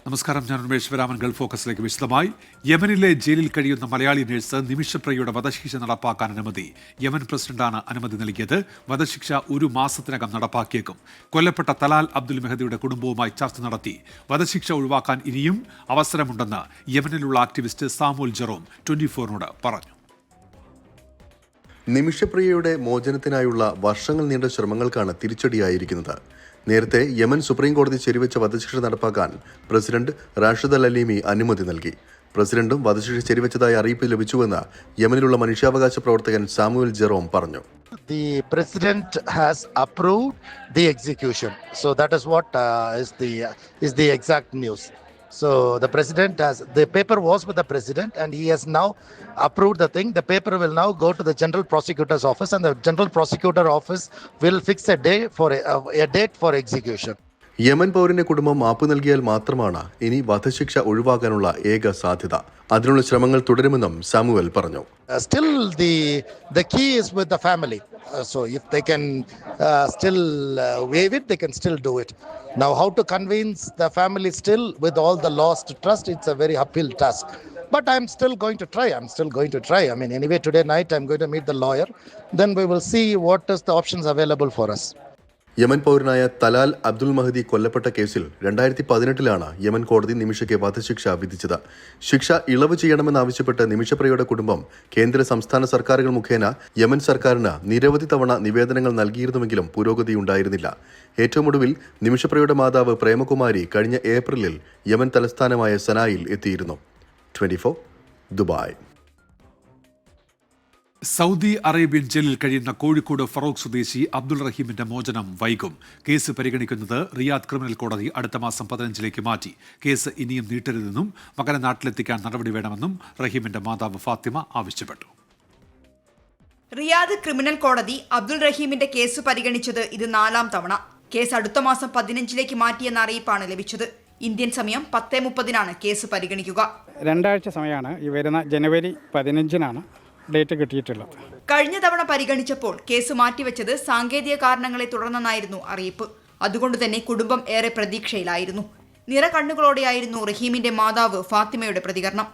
നമസ്കാരം, ഞാൻ ഉമേശ്വരാമൻ. ഗൾഫ് ഫോക്കസിലേക്ക് വിശദമായി. യമനിലെ ജയിലിൽ കഴിയുന്ന മലയാളി നഴ്സ് നിമിഷപ്രിയയുടെ വധശിക്ഷ നടപ്പാക്കാൻ അനുമതി. യമൻ പ്രസിഡന്റാണ് അനുമതി നൽകിയത്. വധശിക്ഷ 1 മാസത്തിനകം നടപ്പാക്കിയേക്കും. കൊല്ലപ്പെട്ട തലാൽ അബ്ദുൽ മെഹദിയുടെ കുടുംബവുമായി ചർച്ച നടത്തി. വധശിക്ഷ ഒഴിവാക്കാൻ ഇനിയും അവസരമുണ്ടെന്ന് യമനിലുള്ള ആക്ടിവിസ്റ്റ് സാമുൽ ജെറോം 24-നോട് പറഞ്ഞു. നിമിഷപ്രിയയുടെ മോചനത്തിനായുള്ള വർഷങ്ങൾ നീണ്ട ശ്രമങ്ങൾക്കാണ് തിരിച്ചടിയായിരിക്കുന്നത്. നേരത്തെ യമൻ സുപ്രീം കോടതി ശരിവെച്ച വധശിക്ഷ നടപ്പാക്കാൻ പ്രസിഡന്റ് റാഷിദ് അൽ അലീമി അനുമതി നൽകി. പ്രസിഡന്റും വധശിക്ഷ ശരിവെച്ചതായി അറിയിപ്പ് ലഭിച്ചുവെന്ന് യമനിലുള്ള മനുഷ്യാവകാശ പ്രവർത്തകൻ സാമുൽ ജെറോം പറഞ്ഞു. The president has approved the execution, so that is what is the exact news. So the president the paper was with the president and he has now approved the thing. The paper will now go to the general prosecutor's office and the general prosecutor office will fix a date for execution. Yemen പൗരന്റെ കുടുംബം മാപ്പ് നൽകിയാൽ മാത്രമാണ് ഇനി വധശിക്ഷ ഒഴിവാക്കാനുള്ള ഏക സാധ്യത. അതിനുള്ള ശ്രമങ്ങൾ തുടരുമെന്നും സാമുവൽ പറഞ്ഞു. Still the key is with the family. So if they can still waive it, they can still do it. Now how to convince the family still with all the lost trust, it's a very uphill task. But I'm still going to try. I mean, anyway, today night I'm going to meet the lawyer. Then we will see what is the options available for us. Yemen പൗരനായ Talal Abdul Mahdi കൊല്ലപ്പെട്ട കേസിൽ 2018 Yemen കോടതി നിമിഷയ്ക്ക് വധശിക്ഷ വിധിച്ചത്. ശിക്ഷ ഇളവ് ചെയ്യണമെന്നാവശ്യപ്പെട്ട് നിമിഷപ്രിയയുടെ കുടുംബം കേന്ദ്ര സംസ്ഥാന സർക്കാരുകൾ മുഖേന യമൻ സർക്കാരിന് നിരവധി തവണ നിവേദനങ്ങൾ നൽകിയിരുന്നുവെങ്കിലും പുരോഗതിയുണ്ടായിരുന്നില്ല. ഏറ്റവും ഒടുവിൽ നിമിഷപ്രിയയുടെ മാതാവ് പ്രേമകുമാരി കഴിഞ്ഞ ഏപ്രിലിൽ യമൻ തലസ്ഥാനമായ സനായിൽ എത്തിയിരുന്നു. 24 ദുബായ്. സൗദി അറേബ്യൻ ജയിലിൽ കഴിയുന്ന കോഴിക്കോട് ഫറോക്ക് സ്വദേശി അബ്ദുൾ റഹീമിന്റെ മോചനം വൈകും. കേസ് പരിഗണിക്കുന്നത് റിയാദ് ക്രിമിനൽ കോടതി അടുത്ത മാസം 15-ലേക്ക് മാറ്റി. കേസ് ഇനിയും നീട്ടരുതെന്നും മകനെ നാട്ടിലെത്തിക്കാൻ നടപടി വേണമെന്നും റഹീമിന്റെ മാതാവ് ഫാത്തിമ ആവശ്യപ്പെട്ടു. റിയാദ് ക്രിമിനൽ കോടതി അബ്ദുൾ റഹീമിന്റെ കേസ് പരിഗണിച്ചത് ഇത് 4-ാം തവണ. കേസ് അടുത്ത മാസം 15-ലേക്ക് മാറ്റിയെന്ന അറിയിപ്പാണ് ലഭിച്ചത്. ഇന്ത്യൻ സമയം 10:30-നാണ് കേസ് പരിഗണിക്കുക. 2 ആഴ്ച സമയമാണ്. ഈ വരുന്ന ജനുവരി 15-നാണ് ഡേറ്റ് കിട്ടിയിട്ടുള്ളത്. കഴിഞ്ഞ തവണ പരിഗണിച്ചപ്പോൾ കേസ് മാറ്റിവെച്ചത് സാങ്കേതിക കാരണങ്ങളെ തുടർന്നെന്നായിരുന്നു അറിയിപ്പ്. അതുകൊണ്ട് തന്നെ കുടുംബം ഏറെ പ്രതീക്ഷയിലായിരുന്നു. നിറകണ്ണുകളോടെയായിരുന്നു റഹീമിന്റെ മാതാവ് ഫാത്തിമയുടെ പ്രതികരണം.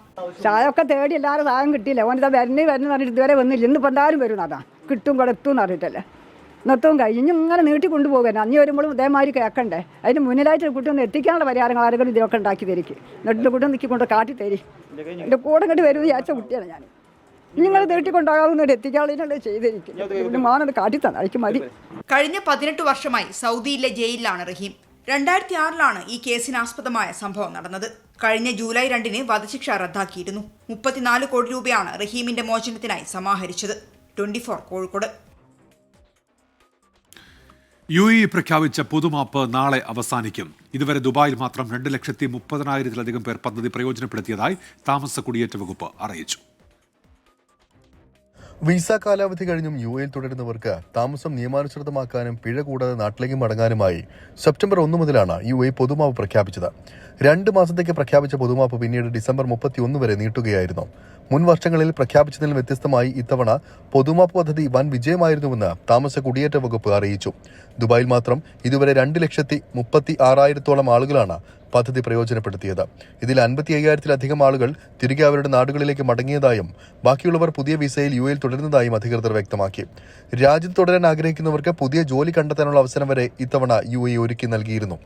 ചായൊക്കെ തേടി എല്ലാവരും സാധനം കിട്ടിയില്ല. ഓനിതാ വരുന്ന പറഞ്ഞിട്ട് ഇതുവരെ വന്നില്ല. ഇന്നിപ്പോൾ എന്തായാലും വരും. അതാ കിട്ടും കൊടുത്തും എന്ന് അറിയിട്ടല്ലേ. ഇന്നത്തും കഴിഞ്ഞ് ഇങ്ങനെ നീട്ടി കൊണ്ടുപോകാൻ അഞ്ഞ് വരുമ്പോഴും ഇതേമാതിരി കേൾക്കണ്ടേ. അതിന് മുന്നിലായിട്ട് കുട്ടിയൊന്ന് എത്തിക്കാനുള്ള പരിഹാരങ്ങൾ ആരെങ്കിലും ഇതിനൊക്കെ ഉണ്ടാക്കി തരിക്കും. എന്നിട്ട് കുട്ടി നിൽക്കിക്കൊണ്ട് കാട്ടി തരി. എൻ്റെ കൂടെ ഇങ്ങോട്ട് വരുമെന്ന് വിചാരിച്ച കുട്ടിയാണ് ഞാൻ. നിങ്ങൾ നീട്ടിക്കൊണ്ടാകാവുന്ന എത്തിക്കാളിനുള്ള ചെയ്തിരിക്കും. പിന്നെ മാനത് കാട്ടിത്തന്നെ അയക്ക് മതി. കഴിഞ്ഞ 18 വർഷമായി സൗദിയിലെ ജയിലിലാണ് റഹീം. 2006-ലാണ് ഈ കേസിനാസ്പദമായ സംഭവം നടന്നത്. കഴിഞ്ഞ ജൂലൈ 2-ന് വധശിക്ഷ റദ്ദാക്കിയിരുന്നു. 34 കോടി രൂപയാണ് റഹീമിന്റെ മോചനത്തിനായി സമാഹരിച്ചത്. 24 കോഴിക്കോട്. UAE പ്രഖ്യാപിച്ച പൊതുമാപ്പ് നാളെ അവസാനിക്കും. ഇതുവരെ ദുബായിൽ മാത്രം 2,30,000-ത്തിലധികം പേർ പദ്ധതി പ്രയോജനപ്പെടുത്തിയതായി താമസ കുടിയേറ്റ വകുപ്പ് അറിയിച്ചു. വിസ കാലാവധി കഴിഞ്ഞും UAE തുടരുന്നവർക്ക് താമസം നിയമാനുസൃതമാക്കാനും പിഴ കൂടാതെ നാട്ടിലേക്ക് മടങ്ങാനുമായി സെപ്റ്റംബർ 1 മുതലാണ് UAE പൊതുമാപ്പ് പ്രഖ്യാപിച്ചത്. 2 മാസത്തേക്ക് പ്രഖ്യാപിച്ച പൊതുമാപ്പ് പിന്നീട് ഡിസംബർ 31 വരെ നീട്ടുകയായിരുന്നു. മുൻ വർഷങ്ങളിൽ പ്രഖ്യാപിച്ചതിൽ വ്യത്യസ്തമായി ഇത്തവണ പൊതുമാപ്പ് പദ്ധതി വൻ വിജയമായിരുന്നുവെന്ന് താമസ കുടിയേറ്റ വകുപ്പ് അറിയിച്ചു. ദുബായിൽ മാത്രം ഇതുവരെ 2,36,000-ഓളം ആളുകളാണ് പദ്ധതി പ്രയോജനപ്പെടുത്തിയത്. ഇതിൽ 55,000-ത്തിലധികം ആളുകൾ തിരികെ അവരുടെ നാടുകളിലേക്ക് മടങ്ങിയതായും ബാക്കിയുള്ളവർ പുതിയ വിസയിൽ UAE തുടരുന്നതായും അധികൃതർ വ്യക്തമാക്കി. രാജ്യത്ത് തുടരാൻ ആഗ്രഹിക്കുന്നവർക്ക് പുതിയ ജോലി കണ്ടെത്താനുള്ള അവസരം വരെ ഇത്തവണ UAE ഒരുക്കി നൽകിയിരുന്നു.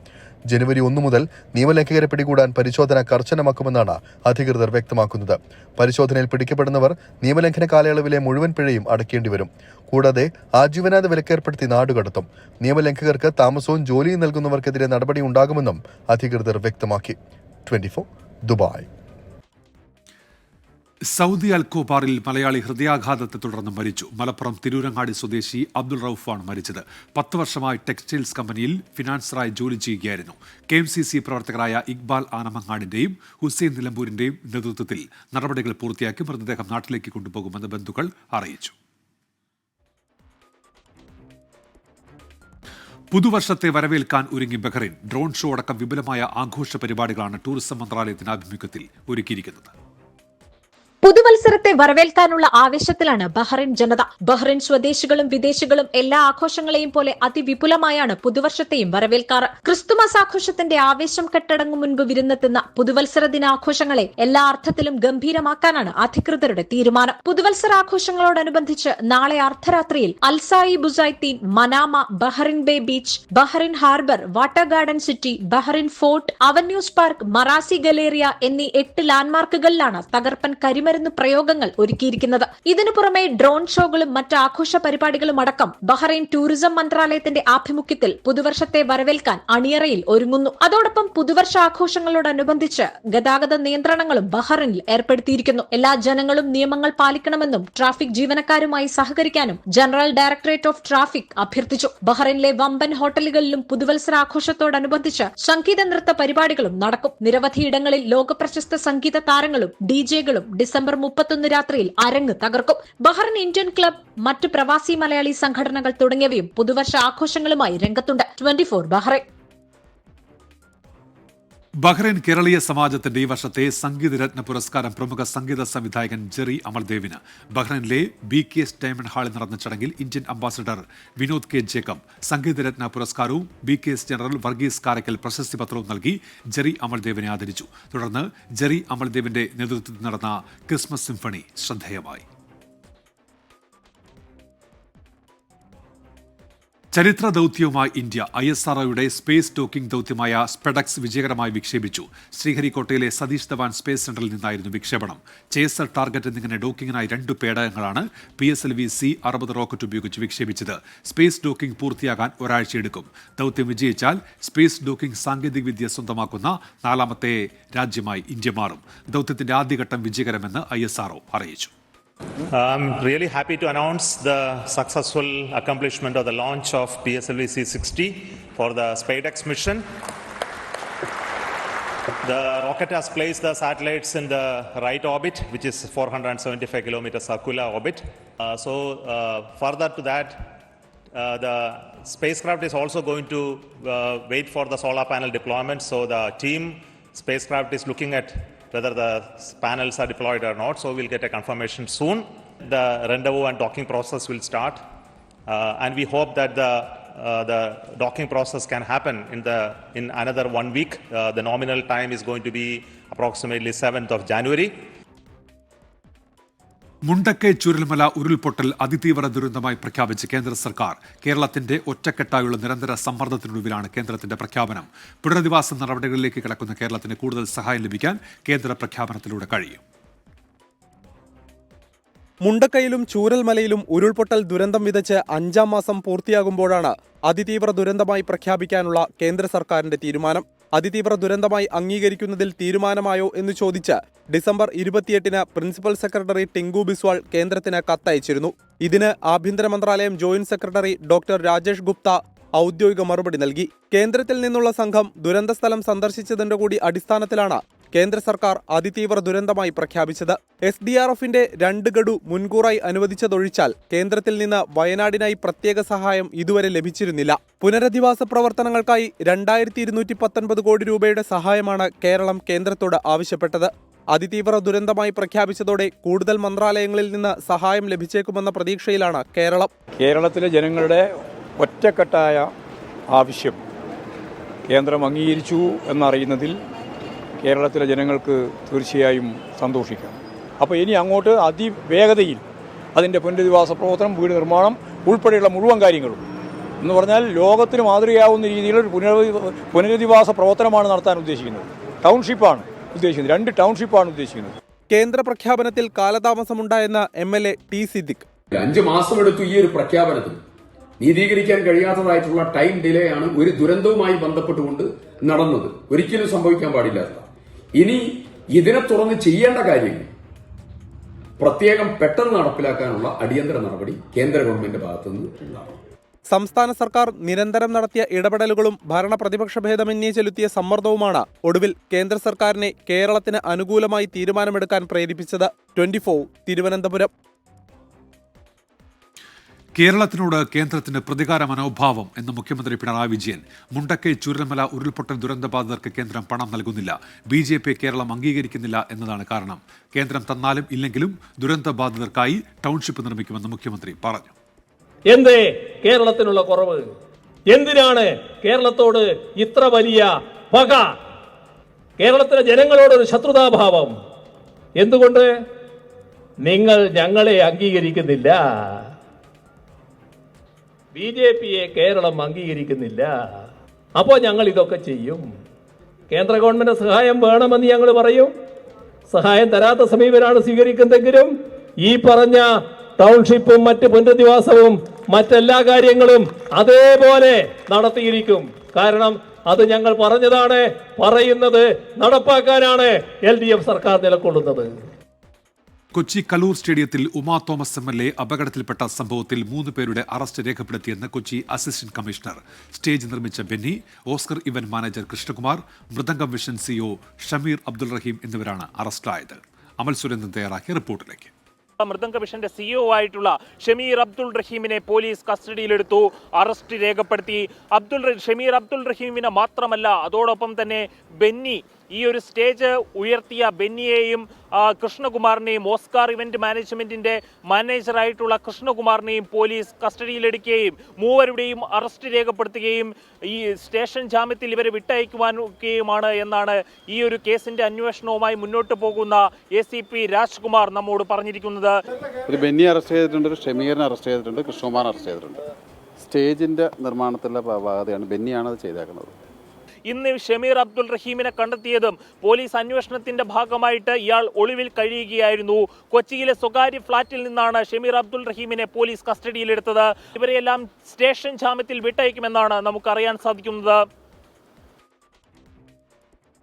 ജനുവരി 1 മുതൽ നിയമലംഘകരെ പിടികൂടാൻ പരിശോധന കർശനമാക്കുമെന്നാണ് അധികൃതർ വ്യക്തമാക്കുന്നത്. പരിശോധനയിൽ പിടിക്കപ്പെടുന്നവർ നിയമലംഘന കാലയളവിലെ മുഴുവൻ പിഴയും അടയ്ക്കേണ്ടി വരും. കൂടാതെ ആജീവനാന്ത വിലക്കേർപ്പെടുത്തി നാടുകടത്തും. നിയമലംഘകർക്ക് താമസവും ജോലിയും നൽകുന്നവർക്കെതിരെ നടപടി ഉണ്ടാകുമെന്നും അധികൃതർ വ്യക്തമാക്കി. 24 ദുബായ്. സൗദി അൽക്കോബാറിൽ മലയാളി ഹൃദയാഘാതത്തെ തുടർന്ന് മരിച്ചു. മലപ്പുറം തിരൂരങ്ങാടി സ്വദേശി അബ്ദുൾ റൌഫാണ് മരിച്ചത്. 10 വർഷമായി ടെക്സ്റ്റൈൽസ് കമ്പനിയിൽ ഫിനാൻസറായി ജോലി ചെയ്യുകയായിരുന്നു. KMCC പ്രവർത്തകരായ ഇക്ബാൽ ആനമങ്ങാടിന്റെയും ഹുസൈൻ നിലമ്പൂരിന്റെയും നേതൃത്വത്തിൽ നടപടികൾ പൂർത്തിയാക്കി മൃതദേഹം നാട്ടിലേക്ക് കൊണ്ടുപോകുമെന്ന് ബന്ധുക്കൾ അറിയിച്ചു. പുതുവർഷത്തെ വരവേൽക്കാൻ ഒരുങ്ങി ബഹ്റൈൻ. ഡ്രോൺ ഷോ അടക്കം വിപുലമായ ആഘോഷ പരിപാടികളാണ് ടൂറിസം മന്ത്രാലയത്തിന്റെ ആഭിമുഖ്യത്തിൽ ഒരുക്കിയിരിക്കുന്നത്. പുതുവത്സരത്തെ വരവേൽക്കാനുള്ള ആവേശത്തിലാണ് ബഹ്റൈൻ ജനത. ബഹ്റൈൻ സ്വദേശികളും വിദേശികളും എല്ലാ ആഘോഷങ്ങളെയും പോലെ അതിവിപുലമായാണ് പുതുവർഷത്തെയും വരവേൽക്കാറ്. ക്രിസ്തുമസ് ആഘോഷത്തിന്റെ ആവേശം കെട്ടടങ്ങും മുൻപ് വിരുന്നെത്തുന്ന പുതുവത്സര ദിനാഘോഷങ്ങളെ എല്ലാ അർത്ഥത്തിലും ഗംഭീരമാക്കാനാണ് അധികൃതരുടെ തീരുമാനം. പുതുവത്സരാഘോഷങ്ങളോടനുബന്ധിച്ച് നാളെ അർദ്ധരാത്രിയിൽ അൽസായി Busaiteen, Manama, Bahrain Bay Beach, Bahrain Harbour, Water Garden City, Bahrain Fort, Avenues Park, Marassi Galleria എന്നീ 8 ലാൻഡ്മാർക്കുകളിലാണ് തകർപ്പൻ കരിമരുന്ന് പ്രയോഗങ്ങൾ ഒരുക്കിയിരിക്കുന്നത്. ഇതിനു പുറമെ ഡ്രോൺ ഷോകളും മറ്റ് ആഘോഷ പരിപാടികളും അടക്കം ബഹ്റൈൻ ടൂറിസം മന്ത്രാലയത്തിന്റെ ആഭിമുഖ്യത്തിൽ പുതുവർഷത്തെ വരവേൽക്കാൻ അണിയറയിൽ ഒരുങ്ങുന്നു. അതോടൊപ്പം പുതുവർഷ ആഘോഷങ്ങളോടനുബന്ധിച്ച് ഗതാഗത നിയന്ത്രണങ്ങളും ബഹ്റൈനിൽ ഏർപ്പെടുത്തിയിരിക്കുന്നു. എല്ലാ ജനങ്ങളും നിയമങ്ങൾ പാലിക്കണമെന്നും ട്രാഫിക് ജീവനക്കാരുമായി സഹകരിക്കാനും ജനറൽ ഡയറക്ടറേറ്റ് ഓഫ് ട്രാഫിക് അഭ്യർത്ഥിച്ചു. ബഹ്റൈനിലെ വമ്പൻ ഹോട്ടലുകളിലും പുതുവത്സരാഘോഷത്തോടനുബന്ധിച്ച് സംഗീത നൃത്ത പരിപാടികളും നടക്കും. നിരവധിയിടങ്ങളിൽ ലോകപ്രശസ്ത സംഗീത താരങ്ങളും ഡിജെകളും ഡിസംബർ 31 രാത്രിയിൽ അരങ്ങ് തകർക്കും. ബഹ്റൈൻ ഇന്ത്യൻ ക്ലബ്, മറ്റ് പ്രവാസി മലയാളി സംഘടനകൾ തുടങ്ങിയവയും പുതുവർഷ ആഘോഷങ്ങളുമായി രംഗത്തുണ്ട്. 24 ബഹ്റൈൻ. ബഹ്റൈൻ കേരളീയ സമാജത്തിന്റെ ഈ വർഷത്തെ സംഗീതരത്ന പുരസ്കാരം പ്രമുഖ സംഗീത സംവിധായകൻ ജെറി അമൽദേവിന്. ബഹ്റൈനിലെ BKS ഡയമണ്ട് ഹാളിൽ നടന്ന ചടങ്ങിൽ Indian ambassador Vinod K Jacob Sangeetharatna പുരസ്കാരവും BKS ജനറൽ വർഗീസ് കാരക്കൽ പ്രശസ്തി പത്രവും നൽകി ജെറി അമൽദേവിനെ ആദരിച്ചു. തുടർന്ന് ജെറി അമൽദേവിന്റെ നേതൃത്വത്തിൽ നടന്ന ക്രിസ്മസ് സിംഫണി ശ്രദ്ധേയമായി. ചരിത്ര ദൌത്യവുമായി ഇന്ത്യ ISROയുടെ സ്പേസ് ഡോക്കിംഗ് ദൌത്യമായ സ്പെഡക്സ് വിജയകരമായി വിക്ഷേപിച്ചു. ശ്രീഹരിക്കോട്ടയിലെ സതീഷ് ധവാൻ സ്പേസ് സെന്ററിൽ നിന്നായിരുന്നു വിക്ഷേപണം. ചേസർ, ടാർഗറ്റ് എന്നിങ്ങനെ ഡോക്കിങ്ങിനായി 2 പേടകങ്ങളാണ് PSLV C-60 റോക്കറ്റ് ഉപയോഗിച്ച് വിക്ഷേപിച്ചത്. Space docking പൂർത്തിയാകാൻ ഒരാഴ്ചയെടുക്കും. ദൌത്യം വിജയിച്ചാൽ സ്പേസ് ഡോക്കിംഗ് സാങ്കേതികവിദ്യ സ്വന്തമാക്കുന്ന 4ാമത്തെ രാജ്യമായി ഇന്ത്യ മാറും. ദൌത്യത്തിന്റെ ആദ്യഘട്ടം വിജയകരമെന്ന് ISRO അറിയിച്ചു. I'm really happy to announce the successful accomplishment of the launch of PSLV C-60 for the SpaceX mission. The rocket has placed the satellites in the right orbit, which is 475 kilometer circular orbit. Further to that, the spacecraft is also going to wait for the solar panel deployment. So the team spacecraft is looking at whether the panels are deployed or not. So we'll get a confirmation soon. The rendezvous and docking process will start, and we hope that the docking process can happen in another 1 week. The nominal time is going to be approximately 7th of January. Mundakkai Chooralmala ഉരുൾപൊട്ടൽ അതിതീവ്ര ദുരന്തമായി പ്രഖ്യാപിച്ച് കേന്ദ്ര സർക്കാർ. കേരളത്തിന്റെ ഒറ്റക്കെട്ടായുള്ള നിരന്തര സമ്മർദ്ദത്തിനൊടുവിലാണ് കേന്ദ്രത്തിന്റെ പ്രഖ്യാപനം. പുനരധിവാസ നടപടികളിലേക്ക് കടക്കുന്ന കേരളത്തിന് കൂടുതൽ സഹായം ലഭിക്കാൻ കേന്ദ്ര പ്രഖ്യാപനത്തിലൂടെ കഴിയും. മുണ്ടക്കൈയിലും ചൂരൽമലയിലും ഉരുൾപൊട്ടൽ ദുരന്തം വിതച്ച് 5ാം മാസം പൂർത്തിയാകുമ്പോഴാണ് അതിതീവ്ര ദുരന്തമായി പ്രഖ്യാപിക്കാനുള്ള കേന്ദ്ര സർക്കാരിന്റെ തീരുമാനം. അതിതീവ്ര ദുരന്തമായി അംഗീകരിക്കുന്നതിൽ തീരുമാനമായോ എന്ന് ചോദിച്ച് ഡിസംബർ 28-ന് പ്രിൻസിപ്പൽ സെക്രട്ടറി ടിങ്കു ബിസ്വാൾ കേന്ദ്രത്തിന് കത്തയച്ചിരുന്നു. ഇതിന് ആഭ്യന്തര മന്ത്രാലയം joint secretary doctor Rajesh Gupta ഔദ്യോഗിക മറുപടി നൽകി. കേന്ദ്രത്തിൽ നിന്നുള്ള സംഘം ദുരന്തസ്ഥലം സന്ദർശിച്ചതിന്റെ കൂടി അടിസ്ഥാനത്തിലാണ് കേന്ദ്ര സർക്കാർ അതിതീവ്ര ദുരന്തമായി പ്രഖ്യാപിച്ചത്. SDRFന്റെ 2 ഗഡു മുൻകൂറായി അനുവദിച്ചതൊഴിച്ചാൽ കേന്ദ്രത്തിൽ നിന്ന് വയനാടിനായി പ്രത്യേക സഹായം ഇതുവരെ ലഭിച്ചിരുന്നില്ല. പുനരധിവാസ പ്രവർത്തനങ്ങൾക്കായി 2219 കോടി രൂപയുടെ സഹായമാണ് കേരളം കേന്ദ്രത്തോട് ആവശ്യപ്പെട്ടത്. അതിതീവ്ര ദുരന്തമായി പ്രഖ്യാപിച്ചതോടെ കൂടുതൽ മന്ത്രാലയങ്ങളിൽ നിന്ന് സഹായം ലഭിച്ചേക്കുമെന്ന പ്രതീക്ഷയിലാണ് കേരളം. കേരളത്തിലെ ജനങ്ങളുടെ ഒറ്റക്കെട്ടായ ആവശ്യം കേന്ദ്രം അംഗീകരിച്ചു എന്നറിയുന്നതിൽ കേരളത്തിലെ ജനങ്ങൾക്ക് തീർച്ചയായും സന്തോഷിക്കാം. അപ്പോൾ ഇനി അങ്ങോട്ട് അതിവേഗതയിൽ അതിൻ്റെ പുനരധിവാസ പ്രവർത്തനം, വീട് നിർമ്മാണം ഉൾപ്പെടെയുള്ള മുഴുവൻ കാര്യങ്ങളും എന്ന് പറഞ്ഞാൽ ലോകത്തിന് മാതൃകയാവുന്ന രീതിയിലൊരു പുനരധിവാസ പ്രവർത്തനമാണ് നടത്താൻ ഉദ്ദേശിക്കുന്നത്. ടൗൺഷിപ്പാണ് ഉദ്ദേശിക്കുന്നത്, 2 ടൗൺഷിപ്പാണ് ഉദ്ദേശിക്കുന്നത്. കേന്ദ്ര പ്രഖ്യാപനത്തിൽ കാലതാമസമുണ്ടായെന്ന MLA T സിദ്ദിഖ്. 5 മാസമെടുത്തു ഈ ഒരു പ്രഖ്യാപനത്തിന്. നീതീകരിക്കാൻ കഴിയാത്തതായിട്ടുള്ള ടൈം ഡിലേ ആണ് ഒരു ദുരന്തവുമായി ബന്ധപ്പെട്ടുകൊണ്ട് നടന്നത്. ഒരിക്കലും സംഭവിക്കാൻ പാടില്ലാത്ത. ഇനി ഇതിനെ തുറന്ന് ചെയ്യേണ്ട കാര്യങ്ങൾ പ്രത്യേകം പെട്ടെന്ന് നടപ്പിലാക്കാനുള്ള അടിയന്തര നടപടി കേന്ദ്ര ഗവൺമെന്റ് ഭാഗത്തുനിന്ന് ഉണ്ടാകും. സംസ്ഥാന സർക്കാർ നിരന്തരം നടത്തിയ ഇടപെടലുകളും ഭരണ പ്രതിപക്ഷ ഭേദമന്യേ ചെലുത്തിയ സമ്മർദ്ദവുമാണ് ഒടുവിൽ കേന്ദ്ര സർക്കാരിനെ കേരളത്തിന് അനുകൂലമായി തീരുമാനമെടുക്കാൻ പ്രേരിപ്പിച്ചത്. 24 തിരുവനന്തപുരം. കേരളത്തിനോട് കേന്ദ്രത്തിന് പ്രതികാര മനോഭാവം എന്ന് മുഖ്യമന്ത്രി പിണറായി വിജയൻ. മുണ്ടക്കൈ ചൂരൽമല ഉരുൾപൊട്ടൽ ദുരന്തബാധിതർക്ക് കേന്ദ്രം പണം നൽകുന്നില്ല. BJP കേരളം അംഗീകരിക്കുന്നില്ല എന്നതാണ് കാരണം. കേന്ദ്രം തന്നാലും ഇല്ലെങ്കിലും ദുരന്തബാധിതർക്കായി ടൗൺഷിപ്പ് നിർമ്മിക്കുമെന്ന് മുഖ്യമന്ത്രി പറഞ്ഞു. എന്തേ കേരളത്തിനുള്ള കുറവ്? എന്തിനാണ് കേരളത്തോട് ഇത്ര വലിയ പക? കേരളത്തിലെ ജനങ്ങളോടൊരു ശത്രുതാഭാവം എന്തുകൊണ്ട്? നിങ്ങൾ ഞങ്ങളെ അംഗീകരിക്കുന്നില്ല. BJPയെ കേരളം അംഗീകരിക്കുന്നില്ല. അപ്പോൾ ഞങ്ങൾ ഇതൊക്കെ ചെയ്യും. കേന്ദ്ര ഗവൺമെന്റ് സഹായം വേണമെന്ന് ഞങ്ങൾ പറയും. സഹായം തരാത്ത സമീപനാണ് സ്വീകരിക്കുന്നതെങ്കിലും ഈ പറഞ്ഞ ടൗൺഷിപ്പും മറ്റ് പുനരധിവാസവും മറ്റെല്ലാ കാര്യങ്ങളും അതേപോലെ നടത്തിയിരിക്കും. കാരണം അത് ഞങ്ങൾ പറഞ്ഞതാണ്, പറയുന്നത് നടപ്പാക്കാനാണ് LDF സർക്കാർ നിലകൊള്ളുന്നത്. കൊച്ചി കലൂർ സ്റ്റേഡിയത്തിൽ ഉമാ തോമസ് MLA അപകടത്തിൽപ്പെട്ട സംഭവത്തിൽ 3 പേരുടെ അറസ്റ്റ് രേഖപ്പെടുത്തിയെന്ന് കൊച്ചി അസിസ്റ്റന്റ് കമ്മീഷണർ. സ്റ്റേജ് നിർമ്മിച്ച Benny, Oscar event manager Krishnakumar, Mridangam vision CEO Shameer Abdul Raheem എന്നിവരാണ് അറസ്റ്റിലായത്. അമൽ സുരേന്ദ്രൻ തയ്യാറാക്കിയ റിപ്പോർട്ടിലേക്ക്. മൃദംഗ വിഷന്റെ CEO ആയിട്ടുള്ള ഷമീർ അബ്ദുൾ റഹീമിനെ പോലീസ് കസ്റ്റഡിയിലെടുത്തു, അറസ്റ്റ് രേഖപ്പെടുത്തി. ഷമീർ അബ്ദുൾ റഹീമിനെ മാത്രമല്ല, അതോടൊപ്പം തന്നെ ബെന്നി, ഈ ഒരു സ്റ്റേജ് ഉയർത്തിയ ബെന്നിയെയും കൃഷ്ണകുമാറിനെയും, ഓസ്കാർ ഇവന്റ് മാനേജ്മെന്റിന്റെ മാനേജറായിട്ടുള്ള കൃഷ്ണകുമാറിനെയും പോലീസ് കസ്റ്റഡിയിലെടുക്കുകയും 3 അറസ്റ്റ് രേഖപ്പെടുത്തുകയും ഈ സ്റ്റേഷൻ ജാമ്യത്തിൽ ഇവരെ വിട്ടയക്കുവാനുമാണ് എന്നാണ് ഈ ഒരു കേസിന്റെ അന്വേഷണവുമായി മുന്നോട്ട് പോകുന്ന ACP രാജ്കുമാർ നമ്മോട് പറഞ്ഞിരിക്കുന്നത്. ഒരു ബെന്നി അറസ്റ്റ് ചെയ്തിട്ടുണ്ട്, ഒരു ഷമീറിനെ അറസ്റ്റ് ചെയ്തിട്ടുണ്ട്, കൃഷ്ണകുമാർ അറസ്റ്റ് ചെയ്തിട്ടുണ്ട്. സ്റ്റേജിന്റെ നിർമ്മാണത്തിലുള്ള ഭാഗത്തെയാണ് ബെന്നിയാണ് അത് ചെയ്തേക്കുന്നത്. ഇന്ന് ഷമീർ അബ്ദുൾ റഹീമിനെ കണ്ടെത്തിയതും പോലീസ് അന്വേഷണത്തിന്റെ ഭാഗമായിട്ട് ഇയാൾ ഒളിവിൽ കഴിയുകയായിരുന്നു. കൊച്ചിയിലെ സ്വകാര്യ ഫ്ളാറ്റിൽ നിന്നാണ് ഷമീർ അബ്ദുൾ റഹീമിനെ പോലീസ് കസ്റ്റഡിയിലെടുത്തത്. ഇവരെയെല്ലാം സ്റ്റേഷൻ ജാമ്യത്തിൽ വിട്ടയക്കുമെന്നാണ് നമുക്കറിയാൻ സാധിക്കുന്നത്.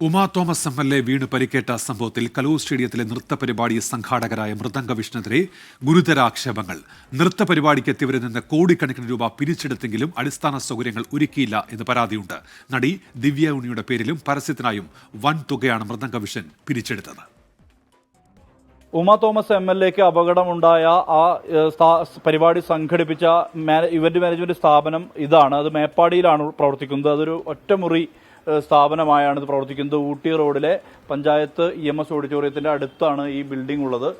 ഉമാ തോമസ് MLA വീണ് പരിക്കേറ്റ സംഭവത്തിൽ കലൂർ സ്റ്റേഡിയത്തിലെ നൃത്തപരിപാടി സംഘാടകരായ മൃദംഗ വിഷ്ണുവിനെതിരെ ഗുരുതര ആക്ഷേപങ്ങൾ. നൃത്തപരിപാടിക്ക് എത്തിയവരിൽ നിന്ന് കോടിക്കണക്കിന് രൂപ പിരിച്ചെടുത്തെങ്കിലും അടിസ്ഥാന സൗകര്യങ്ങൾ ഒരുക്കിയില്ല എന്ന് പരാതിയുണ്ട്. നടി ദിവ്യ ഉണ്ണിയുടെ പേരിലും പരസ്യത്തിനായും വൻ തുകയാണ് മൃദംഗ വിഷൻ പിരിച്ചെടുത്തത്. ഉമാ തോമസ് MLAക്ക് അപകടമുണ്ടായ ആ പരിപാടി സംഘടിപ്പിച്ച ഇവന്റ് മാനേജ്മെന്റ് സ്ഥാപനം ഇതാണ്. അത് മേപ്പാടിയിലാണ് പ്രവർത്തിക്കുന്നത്. അതൊരു ഒറ്റമുറി സ്ഥാപനമായാണ് ഇത് പ്രവർത്തിക്കുന്നത്. ഊട്ടി റോഡിലെ പഞ്ചായത്ത് EMS ഓഡിറ്റോറിയത്തിന്റെ അടുത്താണ് ഈ ബിൽഡിംഗ് ഉള്ളത്.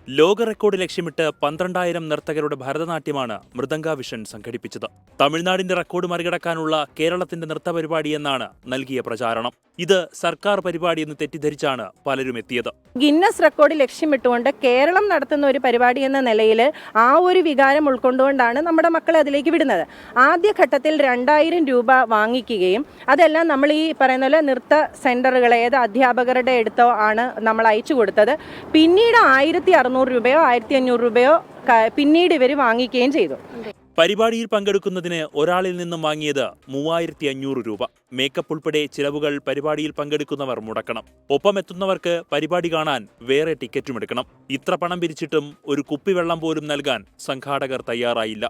ലോക റെക്കോർഡ് ലക്ഷ്യമിട്ട് 12,000 നർത്തകരുടെ ഭരതനാട്യമാണ് മൃദംഗ വിഷൻ സംഘടിപ്പിച്ചത്. തമിഴ്നാടിന്റെ റെക്കോർഡ് മറികടക്കാനുള്ള കേരളത്തിന്റെ നൃത്തപരിപാടി എന്നാണ് നൽകിയ പ്രചാരണം. ഇത് സർക്കാർ പരിപാടി എന്ന് തെറ്റിദ്ധരിച്ചാണ് പലരും എത്തിയത്. ഗിന്നസ് റെക്കോർഡ് ലക്ഷ്യമിട്ടുകൊണ്ട് കേരളം നടത്തുന്ന ഒരു പരിപാടി എന്ന നിലയിൽ ആ ഒരു വികാരം ഉൾക്കൊണ്ടുകൊണ്ടാണ് നമ്മുടെ മക്കളെ അതിലേക്ക് വിടുന്നത്. ആദ്യഘട്ടത്തിൽ 2,000 രൂപ വാങ്ങിക്കുകയും അതെല്ലാം നമ്മൾ ഈ പറയുന്ന പോലെ നൃത്ത സെന്ററുകളെ ഏത് അധ്യാപകരുടെ അടുത്തോ ആണ് നമ്മൾ അയച്ചു കൊടുത്തത്. പിന്നീട് 1,600 രൂപയോ 1,500 രൂപയോ പിന്നീട് ഇവർ വാങ്ങിക്കുകയും ചെയ്തു. പരിപാടിയിൽ പങ്കെടുക്കുന്നതിന് ഒരാളിൽ നിന്നും വാങ്ങിയത് 3,500 രൂപ. മേക്കപ്പ് ഉൾപ്പെടെ ചിലവുകൾ പരിപാടിയിൽ പങ്കെടുക്കുന്നവർ മുടക്കണം. ഒപ്പമെത്തുന്നവർക്ക് പരിപാടി കാണാൻ വേറെ ടിക്കറ്റും എടുക്കണം. ഇത്ര പണം പിരിച്ചിട്ടും ഒരു കുപ്പിവെള്ളം പോലും നൽകാൻ സംഘാടകർ തയ്യാറായില്ല.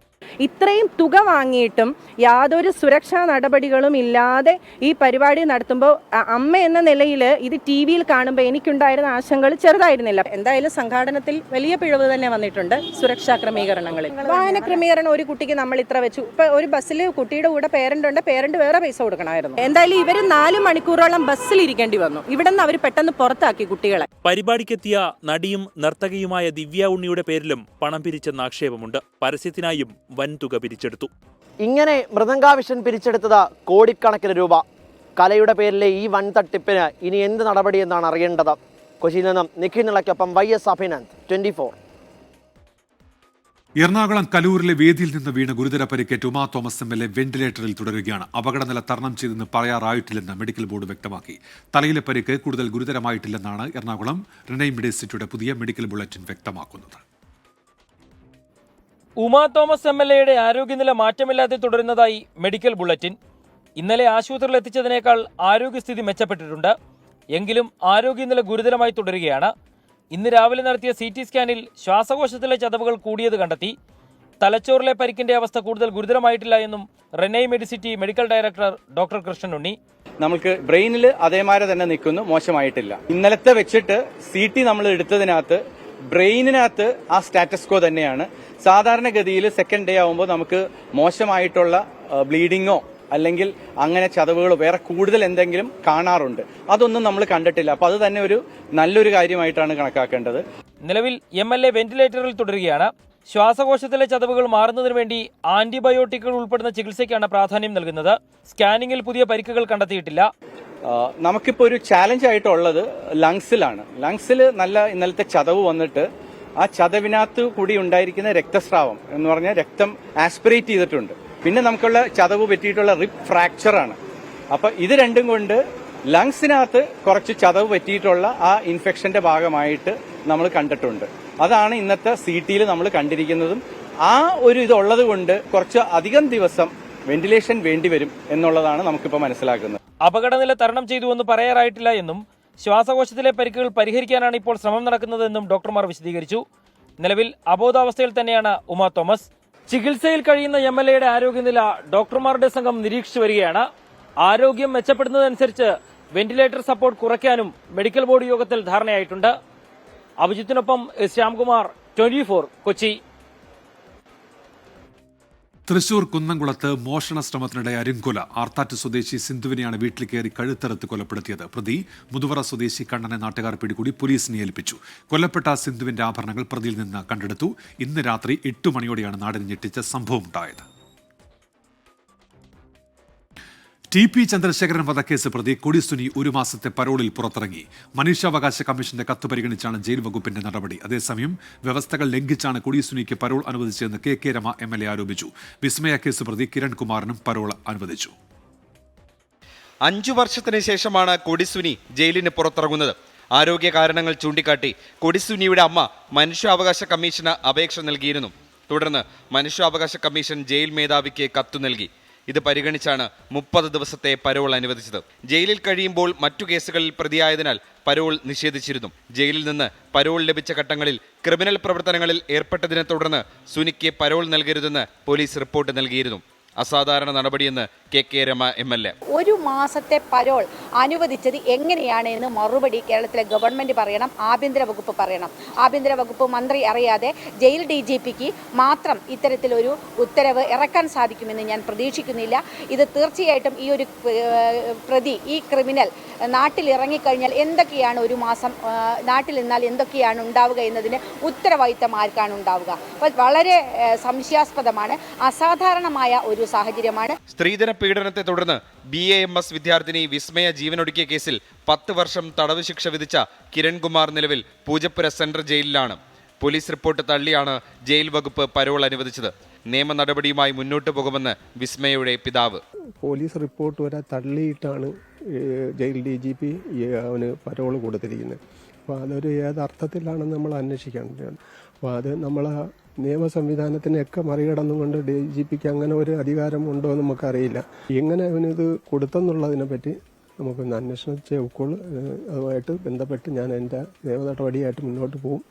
ഇത്രയും തുക വാങ്ങിയിട്ടും യാതൊരു സുരക്ഷാ നടപടികളും ഇല്ലാതെ ഈ പരിപാടി നടത്തുമ്പോൾ അമ്മ എന്ന നിലയിൽ ഇത് TV കാണുമ്പോൾ എനിക്കുണ്ടായിരുന്ന ആശങ്കകൾ ചെറുതായിരുന്നില്ല. എന്തായാലും സംഘാടനത്തിൽ വലിയ പിഴവ് തന്നെ വന്നിട്ടുണ്ട്. സുരക്ഷാ ക്രമീകരണങ്ങളിൽ വാഹന ക്രമീകരണം ഒരു കുട്ടിക്ക് നമ്മൾ ഇത്ര വെച്ചു. ഇപ്പൊ ഒരു ബസ്സിൽ കുട്ടിയുടെ കൂടെ പേരന്റ് ഉണ്ട്, പേരന്റ് വേറെ പൈസ കൊടുക്കണമായിരുന്നു. എന്തായാലും ഇവർ 4 മണിക്കൂറോളം ബസ്സിൽ ഇരിക്കേണ്ടി വന്നു. ഇവിടെ നിന്ന് അവർ പെട്ടെന്ന് പുറത്താക്കി കുട്ടികളെ. പരിപാടിക്കെത്തിയ നടിയും നർത്തകിയുമായ ദിവ്യ ഉണ്ണിയുടെ പേരിലും പണം പിരിച്ചെന്ന ആക്ഷേപമുണ്ട്. പരസ്യത്തിനായും വൻ തുക പിരിച്ചെടുത്തു. ഇങ്ങനെ മൃദംഗ വിഷൻ പിരിച്ചെടുത്തത് കോടിക്കണക്കിന് രൂപ. കലയുടെ പേരിലെ ഈ വൻ തട്ടിപ്പിന് ഇനി എന്ത് നടപടിയെന്നാണ് അറിയേണ്ടത്. കൊച്ചിയിൽ നിന്നും നിഖിൽ നിളയ്ക്കൊപ്പം YS അഭിനന്ദ്, 24. എറണാകുളം കലൂരിലെ വേദിയിൽ നിന്ന് വീണ് ഗുരുതര പരിക്കേറ്റ് ഉമാ തോമസ് MLA വെന്റിലേറ്ററിൽ തുടരുകയാണ്. അപകടനില തരണം ചെയ്തെന്ന് പറയാറായിട്ടില്ലെന്ന് മെഡിക്കൽ ബോർഡ് വ്യക്തമാക്കി. തലയിലെ പരിക്ക് കൂടുതൽ ഗുരുതരമായിട്ടില്ലെന്നാണ് എറണാകുളം റിനൈ മെഡിസിറ്റിയുടെ പുതിയ മെഡിക്കൽ ബുള്ളറ്റിൻ വ്യക്തമാക്കുന്നത്. ഉമാ തോമസ് MLAയുടെ ആരോഗ്യനില മാറ്റമില്ലാതെ തുടരുന്നതായി മെഡിക്കൽ ബുള്ളറ്റിൻ. ഇന്നലെ ആശുപത്രിയിൽ എത്തിച്ചതിനേക്കാൾ ആരോഗ്യസ്ഥിതി മെച്ചപ്പെട്ടിട്ടുണ്ട്. എങ്കിലും ആരോഗ്യനില ഗുരുതരമായി തുടരുകയാണ്. ഇന്ന് രാവിലെ നടത്തിയ CT സ്കാനിൽ ശ്വാസകോശത്തിലെ ചതവുകൾ കൂടിയത് കണ്ടെത്തി. തലച്ചോറിലെ പരിക്കിന്റെ അവസ്ഥ കൂടുതൽ ഗുരുതരമായിട്ടില്ല എന്നും Renai medicity medical director doctor Krishnan Unni. നമുക്ക് ബ്രെയിനിൽ അതേമാതിരി തന്നെ നിൽക്കുന്നു, മോശമായിട്ടില്ല. ഇന്നലത്തെ വെച്ചിട്ട് CT നമ്മൾ എടുത്തതിനകത്ത് ബ്രെയിനിനകത്ത് ആ സ്റ്റാറ്റസ് കോ തന്നെയാണ്. സാധാരണഗതിയിൽ സെക്കൻഡ് ഡേ ആകുമ്പോൾ നമുക്ക് മോശമായിട്ടുള്ള ബ്ലീഡിങ്ങോ അല്ലെങ്കിൽ അങ്ങനെ ചതവുകളോ വേറെ കൂടുതൽ എന്തെങ്കിലും കാണാറുണ്ട്. അതൊന്നും നമ്മൾ കണ്ടിട്ടില്ല. അപ്പോൾ അത് തന്നെ ഒരു നല്ലൊരു കാര്യമായിട്ടാണ് കണക്കാക്കേണ്ടത്. നിലവിൽ MLA വെന്റിലേറ്ററിൽ തുടരുകയാണ്. ശ്വാസകോശത്തിലെ ചതവുകൾ മാറുന്നതിന് വേണ്ടി ആന്റിബയോട്ടിക്കുകൾ ഉൾപ്പെടുന്ന ചികിത്സയ്ക്കാണ് പ്രാധാന്യം നൽകുന്നത്. സ്കാനിങ്ങിൽ പുതിയ പരിക്കുകൾ കണ്ടെത്തിയിട്ടില്ല. നമുക്കിപ്പോൾ ഒരു ചാലഞ്ച് ആയിട്ടുള്ളത് ലങ്സിലാണ്. ലങ്സിൽ നല്ല ഇന്നലത്തെ ചതവ് വന്നിട്ട് ആ ചതവിനകത്ത് കൂടി ഉണ്ടായിരിക്കുന്ന രക്തസ്രാവം എന്ന് പറഞ്ഞാൽ രക്തം ആസ്പിറേറ്റ് ചെയ്തിട്ടുണ്ട്. പിന്നെ നമുക്കുള്ള ചതവ് പറ്റിയിട്ടുള്ള റിബ് ഫ്രാക്ചറാണ്. അപ്പം ഇത് രണ്ടും കൊണ്ട് ലങ്സിനകത്ത് കുറച്ച് ചതവ് പറ്റിയിട്ടുള്ള ആ ഇൻഫെക്ഷന്റെ ഭാഗമായിട്ട് നമ്മൾ കണ്ടിട്ടുണ്ട്. അതാണ് ഇന്നത്തെ CT നമ്മൾ കണ്ടിരിക്കുന്നതും. ആ ഒരു ഇതുള്ളത് കൊണ്ട് കുറച്ച് അധികം ദിവസം വെന്റിലേഷൻ വേണ്ടിവരും എന്നുള്ളതാണ് നമുക്കിപ്പോൾ മനസ്സിലാക്കുന്നത്. അപകടനില തരണം ചെയ്തുവെന്ന് പറയാറായിട്ടില്ല എന്നും ശ്വാസകോശത്തിലെ പരിക്കുകൾ പരിഹരിക്കാനാണ് ഇപ്പോൾ ശ്രമം നടക്കുന്നതെന്നും ഡോക്ടർമാർ വിശദീകരിച്ചു. നിലവിൽ അബോധാവസ്ഥയിൽ തന്നെയാണ് ഉമ തോമസ്. ചികിത്സയിൽ കഴിയുന്ന MLAയുടെ ആരോഗ്യനില ഡോക്ടർമാരുടെ സംഘം നിരീക്ഷിച്ചു വരികയാണ്. ആരോഗ്യം മെച്ചപ്പെടുന്നതനുസരിച്ച് വെന്റിലേറ്റർ സപ്പോർട്ട് കുറയ്ക്കാനും മെഡിക്കൽ ബോർഡ് യോഗത്തിൽ ധാരണയായിട്ടുണ്ട്. അഭിജിത്തിനൊപ്പം ശ്യാംകുമാർ, 24 കൊച്ചി. തൃശൂർ കുന്നംകുളത്ത് മോഷണ ശ്രമത്തിനിടെ അരിങ്കൊല. ആർത്താറ്റ് സ്വദേശി സിന്ധുവിനെയാണ് വീട്ടിൽ കയറി കഴുത്തറുത്ത് കൊലപ്പെടുത്തിയത്. പ്രതി മുതുവറ സ്വദേശി കണ്ണനെ നാട്ടുകാർ പിടികൂടി പോലീസിനെ ഏൽപ്പിച്ചു. കൊല്ലപ്പെട്ട സിന്ധുവിന്റെ ആഭരണങ്ങൾ പ്രതിയിൽ നിന്ന് കണ്ടെടുത്തു. ഇന്ന് രാത്രി 8 മണിയോടെയാണ് നാടിനെ ഞെട്ടിച്ച സംഭവമുണ്ടായത്. TP ചന്ദ്രശേഖരൻ വധക്കേസ് പ്രതി കൊടിസുനി 1 മാസത്തെ പരോളിൽ പുറത്തിറങ്ങി. മനുഷ്യാവകാശ കമ്മീഷന്റെ കത്ത് പരിഗണിച്ചാണ് ജയിൽ വകുപ്പിന്റെ നടപടി. അതേസമയം വ്യവസ്ഥകൾ ലംഘിച്ചാണ് കൊടിസുനിക്ക് പരോൾ അനുവദിച്ചതെന്ന് KK രമ MLA ആരോപിച്ചു. വിസ്മയ കേസ് പ്രതി കിരൺകുമാറിനും പരോൾ അനുവദിച്ചു. 5 വർഷത്തിന് ശേഷമാണ് കൊടിസുനി ജയിലിന് പുറത്തിറങ്ങുന്നത്. ആരോഗ്യ കാരണങ്ങൾ ചൂണ്ടിക്കാട്ടി കൊടിസുനിയുടെ അമ്മ മനുഷ്യാവകാശ കമ്മീഷന് അപേക്ഷ നൽകിയിരുന്നു. തുടർന്ന് മനുഷ്യാവകാശ കമ്മീഷൻ ജയിൽ മേധാവിക്ക് കത്തു നൽകി. ഇത് പരിഗണിച്ചാണ് 30 ദിവസത്തെ പരോൾ അനുവദിച്ചത്. ജയിലിൽ കഴിയുമ്പോൾ മറ്റു കേസുകളിൽ പ്രതിയായതിനാൽ പരോൾ നിഷേധിച്ചിരുന്നു. ജയിലിൽ നിന്ന് പരോൾ ലഭിച്ച ഘട്ടങ്ങളിൽ ക്രിമിനൽ പ്രവർത്തനങ്ങളിൽ ഏർപ്പെട്ടതിനെ തുടർന്ന് സുനിക്ക് പരോൾ നൽകരുതെന്ന് പോലീസ് റിപ്പോർട്ട് നൽകിയിരുന്നു. അസാധാരണ നടപടിയെന്ന് KK രമ MLA. 1 മാസത്തെ പരോൾ അനുവദിച്ചത് എങ്ങനെയാണ് എന്ന് മറുപടി കേരളത്തിലെ ഗവൺമെന്റ് പറയണം, ആഭ്യന്തര വകുപ്പ് പറയണം. ആഭ്യന്തര വകുപ്പ് മന്ത്രി അറിയാതെ ജയിൽ DGPക്ക് മാത്രം ഇത്തരത്തിലൊരു ഉത്തരവ് ഇറക്കാൻ സാധിക്കുമെന്ന് ഞാൻ പ്രതീക്ഷിക്കുന്നില്ല. ഇത് തീർച്ചയായിട്ടും ഈ ഒരു പ്രതി, ഈ ക്രിമിനൽ നാട്ടിൽ ഇറങ്ങിക്കഴിഞ്ഞാൽ എന്തൊക്കെയാണ് 1 മാസം നാട്ടിൽ നിന്നാൽ എന്തൊക്കെയാണ് ഉണ്ടാവുക എന്നതിന് ഉത്തരവാദിത്തം ആർക്കാണ് ഉണ്ടാവുക? അപ്പോൾ വളരെ സംശയാസ്പദമാണ്, അസാധാരണമായ ഒരു സാഹചര്യമാണ്. സ്ത്രീധന പീഡനത്തെ തുടർന്ന് BAMS വിദ്യാർത്ഥിനി വിസ്മയ ജീവനൊടുക്കിയ കേസിൽ 10 വർഷം തടവ് ശിക്ഷ വിധിച്ച കിരൺകുമാർ നിലവിൽ പൂജപ്പുര സെൻട്രൽ ജയിലിലാണ്. പോലീസ് റിപ്പോർട്ട് തള്ളിയാണ് ജയിൽ വകുപ്പ് പരോൾ അനുവദിച്ചത്. നിയമ നടപടിയുമായി മുന്നോട്ട് പോകുമെന്ന് വിസ്മയയുടെ പിതാവ്. പോലീസ് റിപ്പോർട്ട് വരെ തള്ളിയിട്ടാണ് ജയിൽ DGP അവന് പരോൾ കൊടുത്തിരിക്കുന്നത്. അപ്പോൾ അതൊരു ഏതർത്ഥത്തിലാണെന്ന് നമ്മൾ അന്വേഷിക്കേണ്ടതാണ്. അപ്പോൾ അത് നമ്മൾ നിയമ സംവിധാനത്തിനെയൊക്കെ മറികടന്നുകൊണ്ട് DGPക്ക് അങ്ങനെ ഒരു അധികാരം ഉണ്ടോ എന്ന് നമുക്കറിയില്ല. എങ്ങനെ അവനിത് കൊടുത്തെന്നുള്ളതിനെ പറ്റി നമുക്കൊന്ന് അന്വേഷണിച്ചേ ഒക്കുള്ളൂ. അതുമായിട്ട് ബന്ധപ്പെട്ട് ഞാൻ എൻ്റെ നിയമ നടപടിയായിട്ട് മുന്നോട്ട് പോകും.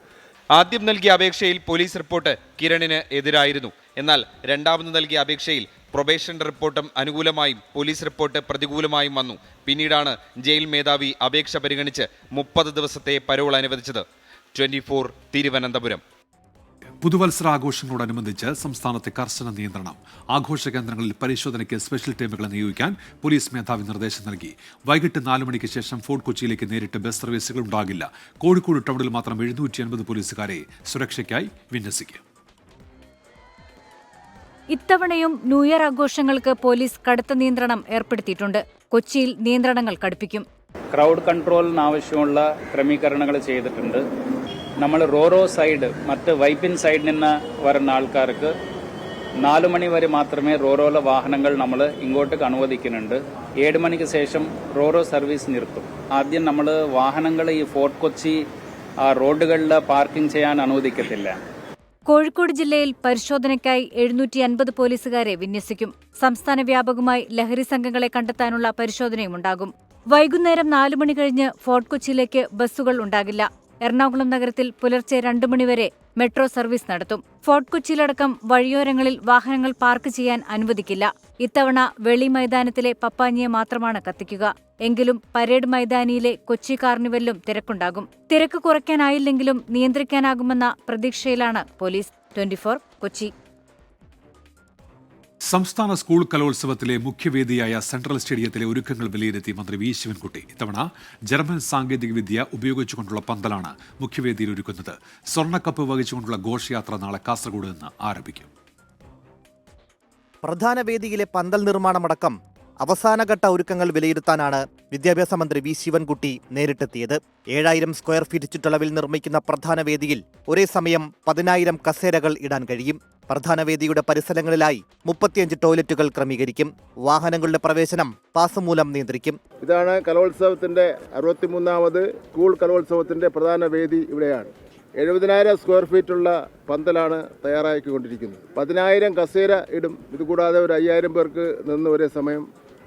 ആദ്യം നൽകിയ അപേക്ഷയിൽ പോലീസ് റിപ്പോർട്ട് കിരണിന് എതിരായിരുന്നു. എന്നാൽ രണ്ടാമത് നൽകിയ അപേക്ഷയിൽ പ്രൊബേഷൻ റിപ്പോർട്ടും അനുകൂലമായും പോലീസ് റിപ്പോർട്ട് പ്രതികൂലമായും വന്നു. പിന്നീടാണ് ജയിൽ മേധാവി അപേക്ഷ പരിഗണിച്ച് 30 ദിവസത്തെ പരോൾ അനുവദിച്ചത്. 24 തിരുവനന്തപുരം. പുതുവത്സരാഘോഷങ്ങളോടനുബന്ധിച്ച് സംസ്ഥാനത്തെ കർശന നിയന്ത്രണം. ആഘോഷ കേന്ദ്രങ്ങളിൽ പരിശോധനയ്ക്ക് സ്പെഷ്യൽ ടീമുകളെ നിയോഗിക്കാൻ പോലീസ് മേധാവി നിർദ്ദേശം നൽകി. വൈകിട്ട് 4 മണിക്ക് ശേഷം ഫോർട്ട് കൊച്ചിയിലേക്ക് നേരിട്ട് ബസ് സർവീസുകൾ ഉണ്ടാകില്ല. കോഴിക്കോട് ടൗണിൽ മാത്രം 780 പോലീസുകാരെ സുരക്ഷയ്ക്കായി വിന്യസിക്കും. ഇത്തവണയും ന്യൂ ഇയർ ആഘോഷങ്ങൾക്ക് പോലീസ് കടുത്ത നിയന്ത്രണം ഏർപ്പെടുത്തിയിട്ടുണ്ട്. കൊച്ചിയിൽ നിയന്ത്രണങ്ങൾ കടുപ്പിക്കും. ക്രൗഡ് കൺട്രോളിന് ആവശ്യമുള്ള ക്രമീകരണങ്ങൾ ചെയ്തിട്ടുണ്ട്. നമ്മൾ റോറോ സൈഡ്, മറ്റ് വൈപ്പിൻ സൈഡിൽ നിന്ന് വരുന്ന ആൾക്കാർക്ക് 4 മണി വരെ മാത്രമേ റോറോയിലെ വാഹനങ്ങൾ നമ്മൾ ഇങ്ങോട്ടേക്ക് അനുവദിക്കുന്നുണ്ട്. 7 മണിക്ക് ശേഷം റോറോ സർവീസ് നിർത്തും. ആദ്യം നമ്മൾ വാഹനങ്ങൾ ഈ ഫോർട്ട് കൊച്ചി റോഡുകളിൽ പാർക്കിംഗ് ചെയ്യാൻ അനുവദിക്കത്തില്ല. കോഴിക്കോട് ജില്ലയിൽ പരിശോധനയ്ക്കായി 750 പോലീസുകാരെ വിന്യസിക്കും. സംസ്ഥാന വ്യാപകമായി ലഹരി സംഘങ്ങളെ കണ്ടെത്താനുള്ള പരിശോധനയുമുണ്ടാകും. വൈകുന്നേരം 4 മണി കഴിഞ്ഞ് ഫോർട്ട് കൊച്ചിയിലേക്ക് ബസ്സുകൾ ഉണ്ടാകില്ല. എറണാകുളം നഗരത്തിൽ പുലർച്ചെ 2 മണിവരെ മെട്രോ സർവീസ് നടത്തും. ഫോർട്ട് കൊച്ചിയിലടക്കം വഴിയോരങ്ങളിൽ വാഹനങ്ങൾ പാർക്ക് ചെയ്യാൻ അനുവദിക്കില്ല. ഇത്തവണ വെളി മൈതാനത്തിലെ പപ്പാഞ്ഞിയെ മാത്രമാണ് കത്തിക്കുക. എങ്കിലും പരേഡ് മൈതാനിയിലെ കൊച്ചി കാർണിവലിലും തിരക്കുണ്ടാകും. തിരക്ക് കുറയ്ക്കാനായില്ലെങ്കിലും നിയന്ത്രിക്കാനാകുമെന്ന പ്രതീക്ഷയിലാണ് പോലീസ്. 24 കൊച്ചി. സംസ്ഥാന സ്കൂൾ കലോത്സവത്തിലെ മുഖ്യവേദിയായ സെൻട്രൽ സ്റ്റേഡിയത്തിലെ ഒരുക്കങ്ങൾ വിലയിരുത്തി മന്ത്രി വി ശിവൻകുട്ടി. ഇത്തവണ ജർമ്മൻ സാങ്കേതികവിദ്യ ഉപയോഗിച്ചുകൊണ്ടുള്ള പന്തലാണ് മുഖ്യവേദിയിൽ ഒരുക്കുന്നത്. സ്വർണ്ണക്കപ്പ് വഹിച്ചുകൊണ്ടുള്ള ഘോഷയാത്ര നാളെ കാസർഗോഡ് നിന്ന് ആരംഭിക്കും. പ്രധാന വേദിയിലെ പന്തൽ നിർമ്മാണമടക്കം അവസാനഘട്ട ഒരുക്കങ്ങൾ വിലയിരുത്താനാണ് വിദ്യാഭ്യാസ മന്ത്രി വി ശിവൻകുട്ടി നേരിട്ടെത്തിയത്. 7000 സ്ക്വയർ ഫീറ്റ് ചുറ്റളവിൽ നിർമ്മിക്കുന്ന പ്രധാന വേദിയിൽ ഒരേ സമയം 10000 കസേരകൾ ഇടാൻ കഴിയും. പ്രധാന വേദിയുടെ പരിസരങ്ങളിലായി 35 ടോയ്ലറ്റുകൾ ക്രമീകരിക്കും. വാഹനങ്ങളുടെ പ്രവേശനം പാസ് മൂലം നിയന്ത്രിക്കും. ഇതാണ് കലോത്സവത്തിന്റെ 63ാമത് സ്കൂൾ കലോത്സവത്തിന്റെ പ്രധാന വേദി ഇവിടെയാണ്. 70000 സ്ക്വയർ ഫീറ്റുള്ള പന്തലാണ് തയ്യാറാക്കിക്കൊണ്ടിരിക്കുന്നത്. 10000 കസേര ഇടും. ഇതുകൂടാതെ ഒരു 5000 പേർക്ക് നിന്ന് ഒരേ സമയം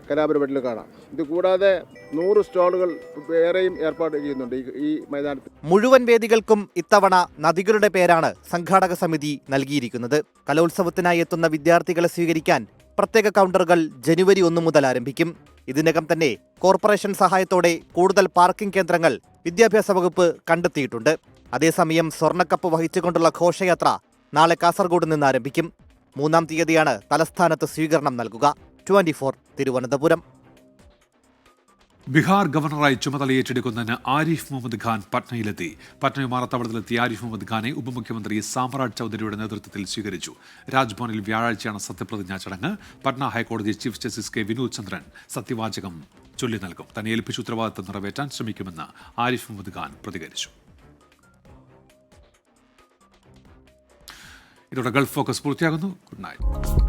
കലാപരിപാടിയിൽ കാണാം. ഇതുകൂടാതെ 100 സ്റ്റാളുകൾ വേറെയും ഏർപ്പാട് ചെയ്യുന്നുണ്ട് ഈ മൈതാനത്തിൽ. മുഴുവൻ വേദികൾക്കും ഇത്തവണ നദികളുടെ പേരാണ് സംഘാടക സമിതി നൽകിയിരിക്കുന്നത്. കലോത്സവത്തിനായി എത്തുന്ന വിദ്യാർത്ഥികളെ സ്വീകരിക്കാൻ പ്രത്യേക കൗണ്ടറുകൾ ജനുവരി 1 മുതൽ ആരംഭിക്കും. ഇതിനകം തന്നെ കോർപ്പറേഷൻ സഹായത്തോടെ കൂടുതൽ പാർക്കിംഗ് കേന്ദ്രങ്ങൾ വിദ്യാഭ്യാസ വകുപ്പ് കണ്ടെത്തിയിട്ടുണ്ട്. അതേസമയം സ്വർണ്ണക്കപ്പ് വഹിച്ചുകൊണ്ടുള്ള ഘോഷയാത്ര നാളെ കാസർഗോഡ് നിന്ന് ആരംഭിക്കും. 3-ാം തീയതിയാണ് തലസ്ഥാനത്ത് സ്വീകരണം നൽകുക. 24 തിരുവനന്തപുരം. ബീഹാർ ഗവർണറായി ചുമതല ഏറ്റെടുക്കുന്നതിന് ആരിഫ് മുഹമ്മദ് ഖാൻ പട്നയിലെത്തി. പട്ന വിമാനത്താവളത്തിലെത്തിയ ആരിഫ് മുഹമ്മദ് ഖാനെ ഉപമുഖ്യമന്ത്രി സാമ്രാജ് ചൌധരിയുടെ നേതൃത്വത്തിൽ സ്വീകരിച്ചു. രാജ്ഭവനിൽ വ്യാഴാഴ്ചയാണ് സത്യപ്രതിജ്ഞാ ചടങ്ങ്. പട്ന ഹൈക്കോടതി ചീഫ് ജസ്റ്റിസ് കെ വിനോദ് ചന്ദ്രൻ സത്യവാചകം ചൊല്ലി നൽകും. തന്നെ ഏൽപ്പിച്ച ഉത്തരവാദിത്തം നിറവേറ്റാൻ ശ്രമിക്കുമെന്ന് ആരിഫ് മുഹമ്മദ് ഖാൻ പ്രതികരിച്ചു. ഇതോടെ ഗൾഫ് ഫോക്കസ് പൂർത്തിയാകുന്നു. Good night.